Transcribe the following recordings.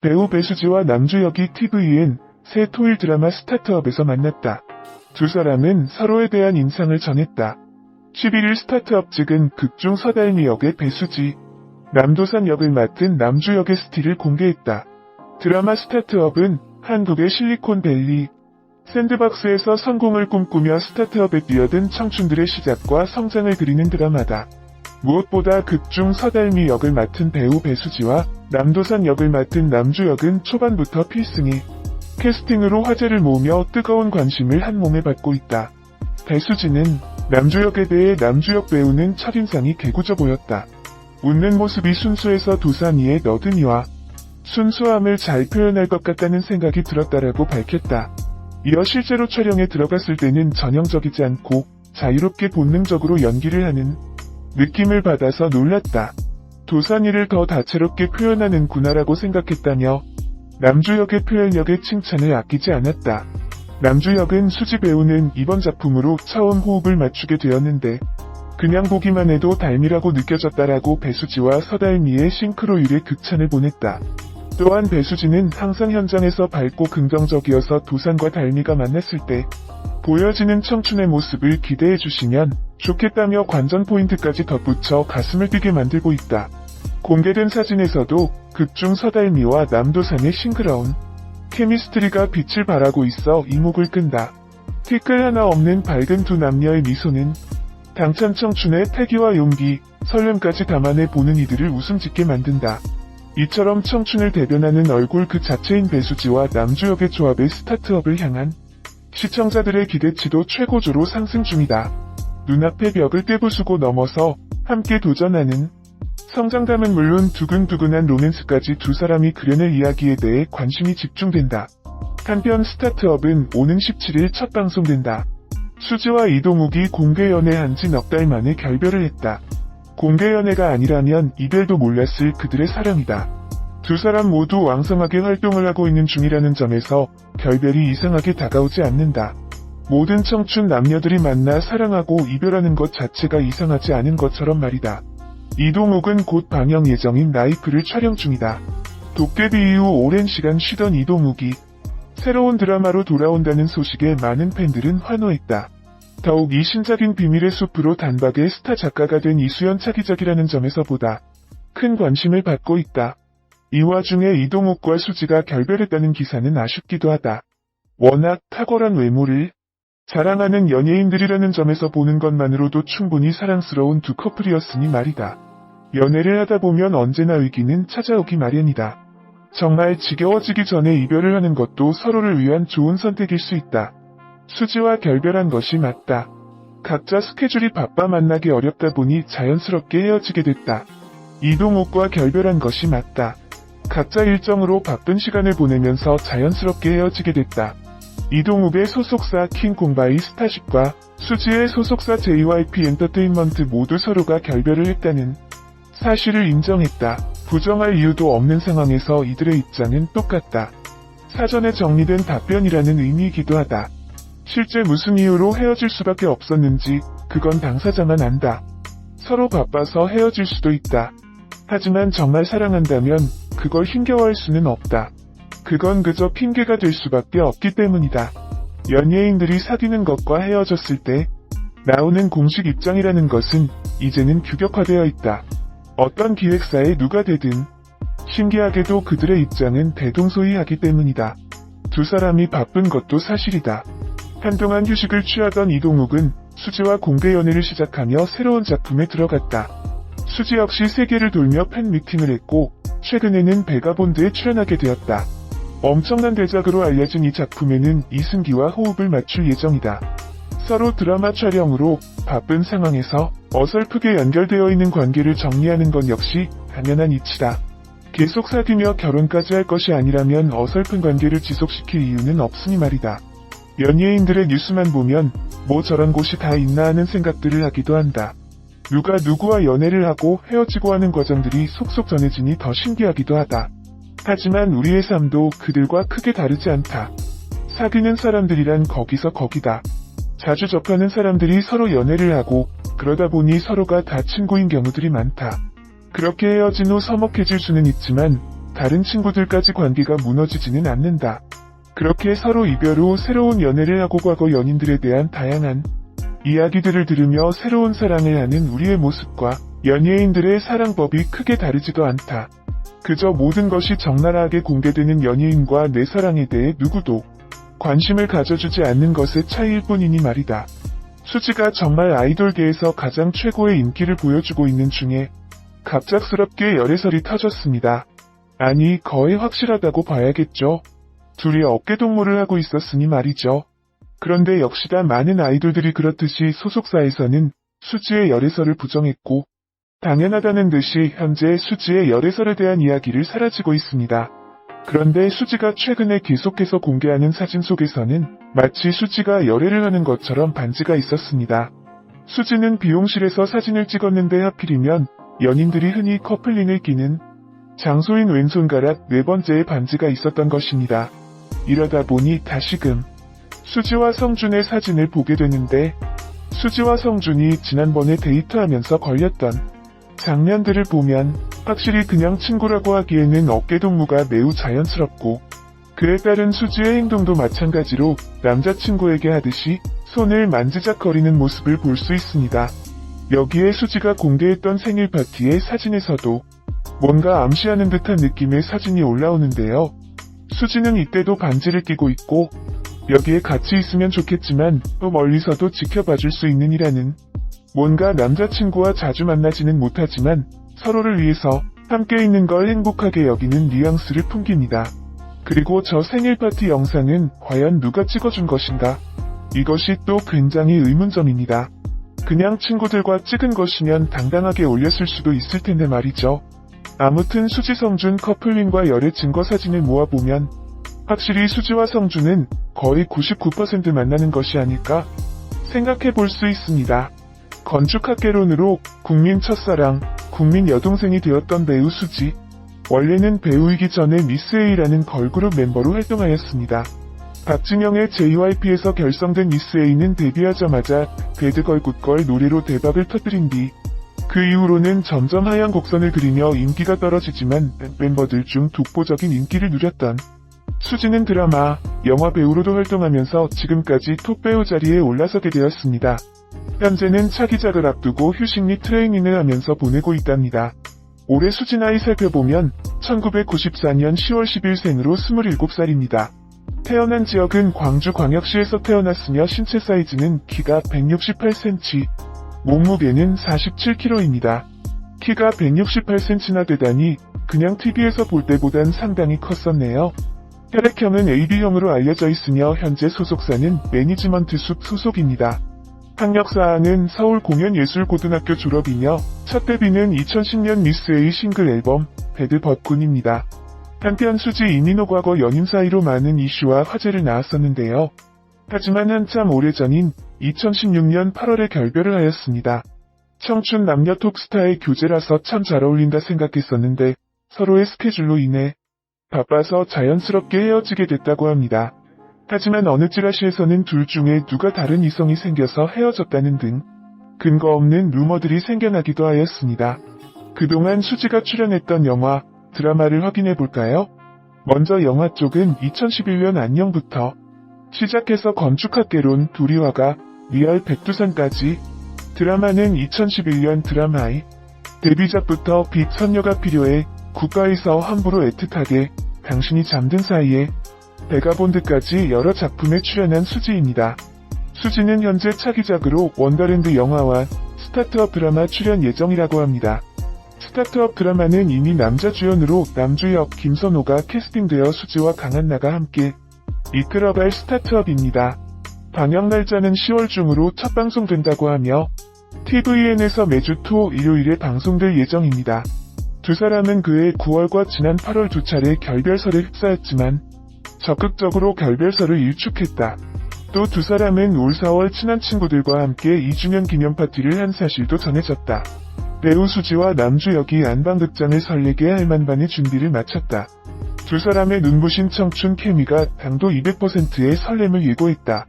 배우 배수지와 남주혁이 TVN 새 토일 드라마 스타트업에서 만났다. 두 사람은 서로에 대한 인상을 전했다. 11일 스타트업 측은 극중 서달미 역의 배수지, 남도산 역을 맡은 남주혁의 스틸을 공개했다. 드라마 스타트업은 한국의 실리콘밸리, 샌드박스에서 성공을 꿈꾸며 스타트업에 뛰어든 청춘들의 시작과 성장을 그리는 드라마다. 무엇보다 극중 서달미 역을 맡은 배우 배수지와 남도산 역을 맡은 남주혁은 초반부터 필승이 캐스팅으로 화제를 모으며 뜨거운 관심을 한몸에 받고 있다. 배수지는 남주혁에 대해 남주혁 배우는 첫인상이 개구져 보였다. 웃는 모습이 순수해서 도산이의 너드미와 순수함을 잘 표현할 것 같다는 생각이 들었다라고 밝혔다. 이어 실제로 촬영에 들어갔을 때는 전형적이지 않고 자유롭게 본능적으로 연기를 하는 느낌을 받아서 놀랐다. 도산이를 더 다채롭게 표현하는구나라고 생각했다며 남주혁의 표현력에 칭찬을 아끼지 않았다. 남주혁은 수지 배우는 이번 작품으로 처음 호흡을 맞추게 되었는데 그냥 보기만 해도 달미라고 느껴졌다라고 배수지와 서달미의 싱크로율에 극찬을 보냈다. 또한 배수지는 항상 현장에서 밝고 긍정적이어서 도산과 달미가 만났을 때 보여지는 청춘의 모습을 기대해주시면 좋겠다며 관전 포인트까지 덧붙여 가슴을 뛰게 만들고 있다. 공개된 사진에서도 극중 서달미와 남도산의 싱그러운 케미스트리가 빛을 발하고 있어 이목을 끈다. 티끌 하나 없는 밝은 두 남녀의 미소는 당찬 청춘의 패기와 용기, 설렘까지 담아내 보는 이들을 웃음 짓게 만든다. 이처럼 청춘을 대변하는 얼굴 그 자체인 배수지와 남주혁의 조합의 스타트업을 향한 시청자들의 기대치도 최고조로 상승 중이다. 눈앞의 벽을 깨부수고 넘어서 함께 도전하는 성장담은 물론 두근두근한 로맨스까지 두 사람이 그려낼 이야기에 대해 관심이 집중된다. 한편 스타트업은 오는 17일 첫 방송된다. 수지와 이동욱이 공개 연애한 지 넉 달 만에 결별을 했다. 공개 연애가 아니라면 이별도 몰랐을 그들의 사랑이다. 두 사람 모두 왕성하게 활동을 하고 있는 중이라는 점에서 결별이 이상하게 다가오지 않는다. 모든 청춘 남녀들이 만나 사랑하고 이별하는 것 자체가 이상하지 않은 것처럼 말이다. 이동욱은 곧 방영 예정인 라이프를 촬영 중이다. 도깨비 이후 오랜 시간 쉬던 이동욱이 새로운 드라마로 돌아온다는 소식에 많은 팬들은 환호했다. 더욱 이 신작인 비밀의 숲으로 단박에 스타 작가가 된 이수연 차기작이라는 점에서 보다 큰 관심을 받고 있다. 이 와중에 이동욱과 수지가 결별했다는 기사는 아쉽기도 하다. 워낙 탁월한 외모를 자랑하는 연예인들이라는 점에서 보는 것만으로도 충분히 사랑스러운 두 커플이었으니 말이다. 연애를 하다 보면 언제나 위기는 찾아오기 마련이다. 정말 지겨워지기 전에 이별을 하는 것도 서로를 위한 좋은 선택일 수 있다. 수지와 결별한 것이 맞다. 각자 스케줄이 바빠 만나기 어렵다 보니 자연스럽게 헤어지게 됐다. 이동욱과 결별한 것이 맞다. 각자 일정으로 바쁜 시간을 보내면서 자연스럽게 헤어지게 됐다. 이동욱의 소속사 킹콩바이 스타쉽과 수지의 소속사 JYP 엔터테인먼트 모두 서로가 결별을 했다는 사실을 인정했다. 부정할 이유도 없는 상황에서 이들의 입장은 똑같다. 사전에 정리된 답변이라는 의미이기도 하다. 실제 무슨 이유로 헤어질 수밖에 없었는지 그건 당사자만 안다. 서로 바빠서 헤어질 수도 있다. 하지만 정말 사랑한다면 그걸 힘겨워할 수는 없다. 그건 그저 핑계가 될 수밖에 없기 때문이다. 연예인들이 사귀는 것과 헤어졌을 때 나오는 공식 입장이라는 것은 이제는 규격화되어 있다. 어떤 기획사에 누가 되든 신기하게도 그들의 입장은 대동소이하기 때문이다. 두 사람이 바쁜 것도 사실이다. 한동안 휴식을 취하던 이동욱은 수지와 공개 연애를 시작하며 새로운 작품에 들어갔다. 수지 역시 세계를 돌며 팬미팅을 했고 최근에는 베가본드에 출연하게 되었다. 엄청난 대작으로 알려진 이 작품에는 이승기와 호흡을 맞출 예정이다. 서로 드라마 촬영으로 바쁜 상황에서 어설프게 연결되어 있는 관계를 정리하는 건 역시 당연한 이치다. 계속 사귀며 결혼까지 할 것이 아니라면 어설픈 관계를 지속시킬 이유는 없으니 말이다. 연예인들의 뉴스만 보면 뭐 저런 곳이 다 있나 하는 생각들을 하기도 한다. 누가 누구와 연애를 하고 헤어지고 하는 과정들이 속속 전해지니 더 신기하기도 하다. 하지만 우리의 삶도 그들과 크게 다르지 않다. 사귀는 사람들이란 거기서 거기다. 자주 접하는 사람들이 서로 연애를 하고 그러다 보니 서로가 다 친구인 경우들이 많다. 그렇게 헤어진 후 서먹해질 수는 있지만 다른 친구들까지 관계가 무너지지는 않는다. 그렇게 서로 이별 후 새로운 연애를 하고 과거 연인들에 대한 다양한 이야기들을 들으며 새로운 사랑을 하는 우리의 모습과 연예인들의 사랑법이 크게 다르지도 않다. 그저 모든 것이 적나라하게 공개되는 연예인과 내 사랑에 대해 누구도 관심을 가져주지 않는 것의 차이일 뿐이니 말이다. 수지가 정말 아이돌계에서 가장 최고의 인기를 보여주고 있는 중에 갑작스럽게 열애설이 터졌습니다. 아니, 거의 확실하다고 봐야겠죠. 둘이 어깨동무를 하고 있었으니 말이죠. 그런데 역시나 많은 아이돌들이 그렇듯이 소속사에서는 수지의 열애설을 부정했고 당연하다는 듯이 현재 수지의 열애설에 대한 이야기를 사라지고 있습니다. 그런데 수지가 최근에 계속해서 공개하는 사진 속에서는 마치 수지가 열애를 하는 것처럼 반지가 있었습니다. 수지는 미용실에서 사진을 찍었는데 하필이면 연인들이 흔히 커플링을 끼는 장소인 왼손가락 네 번째의 반지가 있었던 것입니다. 이러다 보니 다시금 수지와 성준의 사진을 보게 되는데 수지와 성준이 지난번에 데이트하면서 걸렸던 장면들을 보면 확실히 그냥 친구라고 하기에는 어깨동무가 매우 자연스럽고 그에 따른 수지의 행동도 마찬가지로 남자친구에게 하듯이 손을 만지작거리는 모습을 볼 수 있습니다. 여기에 수지가 공개했던 생일 파티의 사진에서도 뭔가 암시하는 듯한 느낌의 사진이 올라오는데요. 수지는 이때도 반지를 끼고 있고 여기에 같이 있으면 좋겠지만 또 멀리서도 지켜봐줄 수 있는 이라는 뭔가 남자친구와 자주 만나지는 못하지만 서로를 위해서 함께 있는 걸 행복하게 여기는 뉘앙스를 풍깁니다. 그리고 저 생일 파티 영상은 과연 누가 찍어준 것인가? 이것이 또 굉장히 의문점입니다. 그냥 친구들과 찍은 것이면 당당하게 올렸을 수도 있을 텐데 말이죠. 아무튼 수지 성준 커플링과 열애 증거 사진을 모아보면 확실히 수지와 성준은 거의 99% 만나는 것이 아닐까 생각해 볼 수 있습니다. 건축학개론으로 국민 첫사랑, 국민 여동생이 되었던 배우 수지. 원래는 배우이기 전에 미스 A라는 걸그룹 멤버로 활동하였습니다. 박진영의 JYP에서 결성된 미스 A는 데뷔하자마자 배드걸 굿걸 노래로 대박을 터뜨린 뒤 그 이후로는 점점 하향 곡선을 그리며 인기가 떨어지지만 멤버들 중 독보적인 인기를 누렸던 수지는 드라마, 영화 배우로도 활동하면서 지금까지 톱 배우 자리에 올라서게 되었습니다. 현재는 차기작을 앞두고 휴식 및 트레이닝을 하면서 보내고 있답니다. 올해 수지 나이 살펴보면 1994년 10월 10일 생으로 27살입니다. 태어난 지역은 광주광역시에서 태어났으며 신체 사이즈는 키가 168cm, 몸무게는 47kg입니다. 키가 168cm나 되다니 그냥 TV에서 볼 때보단 상당히 컸었네요. 혈액형은 AB형으로 알려져 있으며 현재 소속사는 매니지먼트 숲 소속입니다. 학력사항은 서울공연예술고등학교 졸업이며 첫 데뷔는 2010년 미스 A 싱글 앨범 배드 벚군입니다. 한편 수지 이민호 과거 연인 사이로 많은 이슈와 화제를 낳았었는데요. 하지만 한참 오래전인 2016년 8월에 결별을 하였습니다. 청춘 남녀 톱스타의 교제라서 참 잘 어울린다 생각했었는데 서로의 스케줄로 인해 바빠서 자연스럽게 헤어지게 됐다고 합니다. 하지만 어느 찌라시에서는 둘 중에 누가 다른 이성이 생겨서 헤어졌다는 등 근거 없는 루머들이 생겨나기도 하였습니다. 그동안 수지가 출연했던 영화, 드라마를 확인해 볼까요? 먼저 영화 쪽은 2011년 안녕부터 시작해서 건축학개론 두리화가 리얼 백두산까지, 드라마는 2011년 드라마이, 데뷔작부터 빅 선녀가 필요해, 국가에서 함부로 애틋하게, 당신이 잠든 사이에, 베가본드까지 여러 작품에 출연한 수지입니다. 수지는 현재 차기작으로 원더랜드 영화와 스타트업 드라마 출연 예정이라고 합니다. 스타트업 드라마는 이미 남자 주연으로 남주혁, 김선호가 캐스팅되어 수지와 강한나가 함께 이끌어갈 스타트업입니다. 방영 날짜는 10월 중으로 첫 방송된다고 하며 TVN에서 매주 토, 일요일에 방송될 예정입니다. 두 사람은 그해 9월과 지난 8월 두 차례 결별설에 휩싸였지만 적극적으로 결별설을 일축했다. 또 두 사람은 올 4월 친한 친구들과 함께 2주년 기념 파티를 한 사실도 전해졌다. 배우 수지와 남주혁이 안방극장을 설레게 할 만반의 준비를 마쳤다. 두 사람의 눈부신 청춘 케미가 당도 200%의 설렘을 예고했다.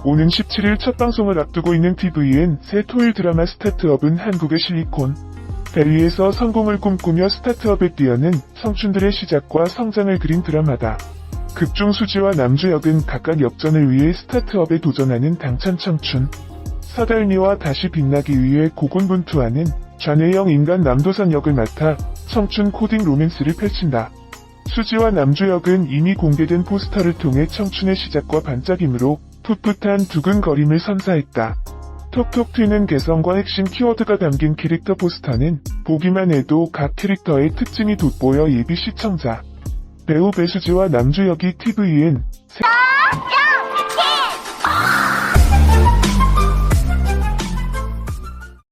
오는 17일 첫 방송을 앞두고 있는 TVN 새 토일 드라마 스타트업은 한국의 실리콘 벨리에서 성공을 꿈꾸며 스타트업에 뛰어는 청춘들의 시작과 성장을 그린 드라마다. 극중 수지와 남주 역은 각각 역전을 위해 스타트업에 도전하는 당찬 청춘. 서달미와 다시 빛나기 위해 고군분투하는 좌뇌형 인간 남도선 역을 맡아 청춘 코딩 로맨스를 펼친다. 수지와 남주 역은 이미 공개된 포스터를 통해 청춘의 시작과 반짝임으로 풋풋한 두근거림을 선사했다. 톡톡 튀는 개성과 핵심 키워드가 담긴 캐릭터 포스터는 보기만 해도 각 캐릭터의 특징이 돋보여 예비 시청자. 배우 배수지와 남주 역이 TVN